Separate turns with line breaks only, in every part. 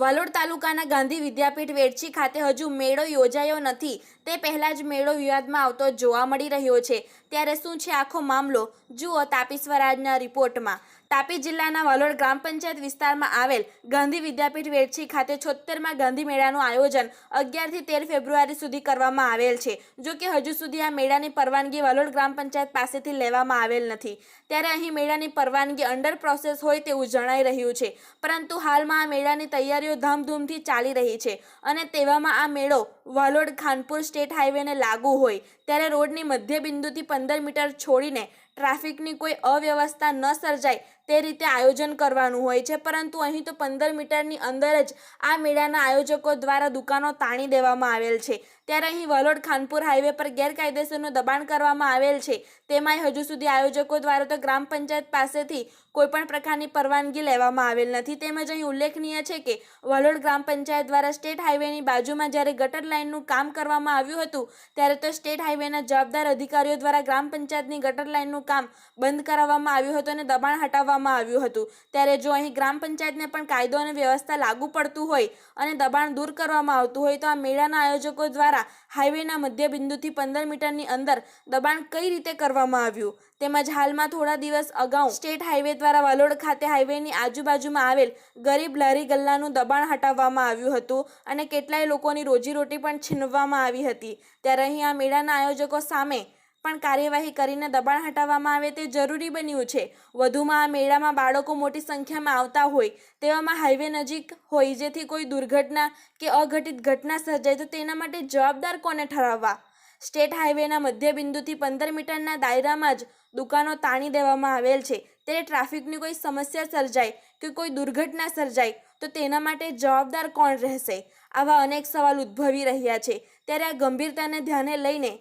વાલોડ તાલુકાના ગાંધી વિદ્યાપીઠ વેડછી ખાતે હજુ મેળો યોજાયો નથી તે પહેલા જ મેળો વિવાદમાં આવતો જોવા મળી રહ્યો છે। ત્યારે શું છે આખો મામલો, જુઓ તાપી સ્વરાજના રિપોર્ટમાં। તાપી જિલ્લાના વાલોડ ગ્રામ પંચાયત વિસ્તારમાં આવેલ ગાંધી વિદ્યાપીઠ વેડછી ખાતે 76મા ગાંધી મેળાનું આયોજન 11 થી 13 ફેબ્રુઆરી સુધી કરવામાં આવેલ છે। જો કે હજુ સુધી આ મેળાની પરવાનગી વાલોડ ગ્રામ પંચાયત પાસેથી લેવામાં આવેલ નથી। ત્યારે અહીં મેળાની પરવાનગી અંડર પ્રોસેસ હોય તેવું જણાઈ રહ્યું છે, પરંતુ હાલમાં આ મેળાની તૈયારીઓ ધામધૂમથી ચાલી રહી છે અને તેવામાં આ મેળો વાલોડ ખાનપુર સ્ટેટ હાઈવેને લાગુ હોય ત્યારે રોડની મધ્ય બિંદુથી 15 મીટર છોડીને ટ્રાફિકની કોઈ અવ્યવસ્થા ન સર્જાય તે રીતે આયોજન કરવાનું હોય છે, પરંતુ અહીં તો 15 મીટરની અંદર જ આ મેળાના આયોજકો દ્વારા દુકાનો તાણી દેવામાં આવેલ છે। ત્યારે અહીં વાલોડ ખાનપુર હાઈવે પર ગેરકાયદેસરનું દબાણ કરવામાં આવેલ છે, તેમાંય હજુ સુધી આયોજકો દ્વારા તો ગ્રામ પંચાયત પાસેથી કોઈપણ પ્રકારની પરવાનગી લેવામાં આવેલ નથી। તેમજ અહીં ઉલ્લેખનીય છે કે વાલોડ ગ્રામ પંચાયત દ્વારા સ્ટેટ હાઈવેની બાજુમાં જ્યારે ગટર લાઇનનું કામ કરવામાં આવ્યું હતું ત્યારે તો સ્ટેટ હાઈવેના જવાબદાર અધિકારીઓ દ્વારા ગ્રામ પંચાયતની ગટર લાઇનનું કામ બંધ કરાવવામાં આવ્યું હતું અને દબાણ હટાવવામાં આવ્યું હતું। ત્યારે જો અહીં ગ્રામ પંચાયતને પણ કાયદો અને વ્યવસ્થા લાગુ પડતું હોય અને દબાણ દૂર કરવામાં આવતું હોય તો આ મેળાના આયોજકો દ્વારા હાઈવેના મધ્ય બિંદુથી 15 મીટરની અંદર દબાણ કઈ રીતે કરવામાં આવ્યું। તેમજ હાલમાં થોડા દિવસ અગાઉ સ્ટેટ હાઈવે દ્વારા વાલોડ ખાતે હાઈવેની આજુબાજુમાં આવેલ ગરીબ લારી ગલ્લાનું દબાણ હટાવવામાં આવ્યું હતું અને કેટલાય લોકોની રોજીરોટી પણ છીનવવામાં આવી હતી। ત્યારે અહીં આ મેળાના આયોજકો સામે પણ કાર્યવાહી કરીને દબાણ હટાવવામાં આવે તે જરૂરી બન્યું છે। વધુમાં આ મેળામાં બાળકો મોટી સંખ્યામાં આવતા હોય તેવામાં હાઈવે નજીક હોય જેથી કોઈ દુર્ઘટના કે અઘટિત ઘટના સર્જાય તો તેના માટે જવાબદાર કોને ઠરાવવા। સ્ટેટ હાઈવેના મધ્ય બિંદુથી 15 મીટરના દાયરામાં જ દુકાનો તાણી દેવામાં આવેલ છે, ત્યારે ટ્રાફિકની કોઈ સમસ્યા સર્જાય કે કોઈ દુર્ઘટના સર્જાય તો તેના માટે જવાબદાર કોણ રહેશે? આવા અનેક સવાલ ઉદ્ભવી રહ્યા છે। ત્યારે આ ગંભીરતાને ધ્યાને લઈને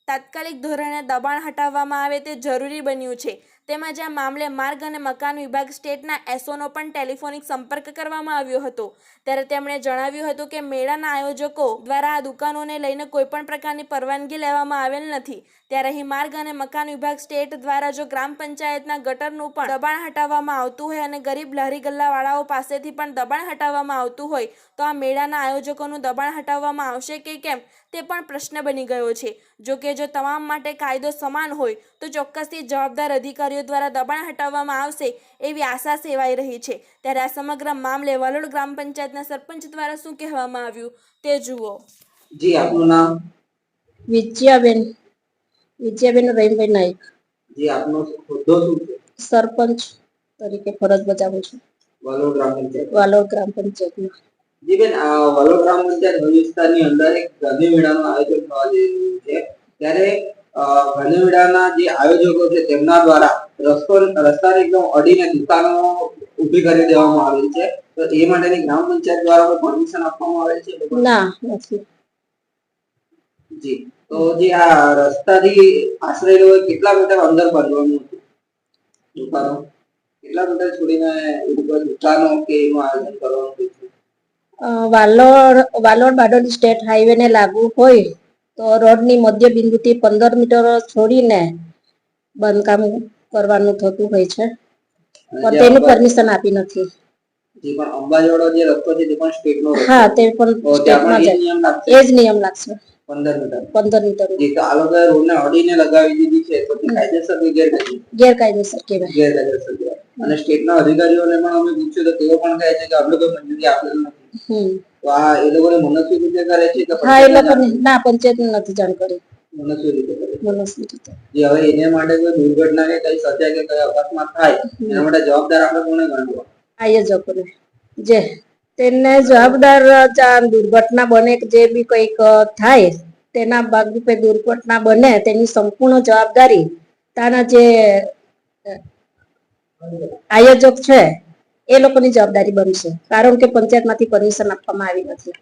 તાત્કાલિક ધોરણે દબાણ હટાવવામાં આવે તે જરૂરી બન્યું છે। તેમજ આ મામલે માર્ગ અને મકાન વિભાગ સ્ટેટના એસઓનો પણ ટેલિફોનિક સંપર્ક કરવામાં આવ્યો હતો, ત્યારે તેમણે જણાવ્યું હતું કે મેળાના આયોજકો દ્વારા આ દુકાનોને લઈને કોઈપણ પ્રકારની પરવાનગી લેવામાં આવેલ નથી। ત્યારે અહીં માર્ગ અને મકાન વિભાગ સ્ટેટ દ્વારા જો ગ્રામ પંચાયતના ગટરનું પણ દબાણ હટાવવામાં આવતું હોય અને ગરીબ લારી ગલ્લાવાળાઓ પાસેથી પણ દબાણ હટાવવામાં આવતું હોય તો આ મેળાના આયોજકોનું દબાણ હટાવવામાં આવશે કે કેમ તે પણ પ્રશ્ન બની ગયો છે। જો કે જો તમામ માટે કાયદો સમાન હોય તો ચોક્કસથી જવાબદાર અધિકારીઓ દ્વારા દબાણ હટાવવામાં આવશે એવી આશા સેવાઈ રહી છે। ત્યારે આ સમગ્ર મામલે વાલોડ ગ્રામ પંચાયતના સરપંચ દ્વારા શું કહેવામાં આવ્યું તે જુઓ।
જી, આપનું નામ?
વિજયાબેન રહીમભાઈ નાઈક।
જી, આપનો હોદ્દો શું છે?
સરપંચ તરીકે ફરજ બજાવું છું
વાલોડ ગ્રામ પંચાયત।
વાલોડ ગ્રામ પંચાયતમાં।
જી બેન, આ વાલોડ ગ્રામ પંચાયત વિસ્તારની અંદર એક ગાંધી મેળાનું આયોજન થવા જઈ રહ્યું છે, ત્યારે ગાંધી મેળાના જે આયોજકો છે તેમના દ્વારા રસ્તાને એકદમ અડીને દુકાનો ઊભી કરી દેવામાં આવી છે, તો એ માટેની ગ્રામ પંચાયત દ્વારા કોઈ પરમિશન આપવામાં આવે છે?
ના, નથી।
જી, તો જે આ રસ્તાથી આશરે કેટલા મીટર અંદર બાંધવાનું હતું દુકાનો? કેટલા મીટર છોડીને દુકાનો કે એનું આયોજન કરવાનું છે?
વાલોડ બારડોલી સ્ટેટ હાઈવે ને લાગુ હોય તો રોડની મધ્ય બિંદુથી 15 મીટર છોડીને બાંધકામ કરવાનું થતું હોય છે, પણ તેની પરમિશન આપી નથી।
જી, પણ અંબાજોડો જે રસ્તો છે તે પણ સ્ટેટનો રસ્તો?
હા, તે પણ સ્ટેટમાં જાય, એ જ નિયમ લાગશે 15 મીટર।
જી, તો આ લોકોએ રોડને અડીને લગાવી દીધી છે તો તે કાયદેસર કે ગેરકાયદેસર?
ગેરકાયદેસર કહેવાય।
ગેરકાયદેસર કહેવાય। અને સ્ટેટના અધિકારીઓને પણ અમે પૂછ્યું તો તેઓ પણ કહે છે કે આપણે કોઈ મંજૂરી આપેલ નથી। તો આ એ લોકોને મનસ્વી રીતે કરે છે કે?
હા, એ લોકોને ના, પંચાયતને નથી જાણ કરી,
મનસ્વી રીતે કરે છે।
મનસ્વી રીતે।
જી, હવે એને માટે કોઈ દુર્ઘટના કે કઈ સર્જાય કે કઈ અકસ્માત થાય એના માટે જવાબદાર આપણે કોને ગણવા?
આયોજકોને, જે તેને જવાબદાર દુર્ઘટના બને કે જે બી કંઈક થાય તેના ભાગરૂપે દુર્ઘટના બને તેની સંપૂર્ણ જવાબદારી ત્યાંના જે આયોજક છે એ લોકોની જવાબદારી બનશે, કારણ કે પંચાયતમાંથી પરમિશન આપવામાં આવી નથી।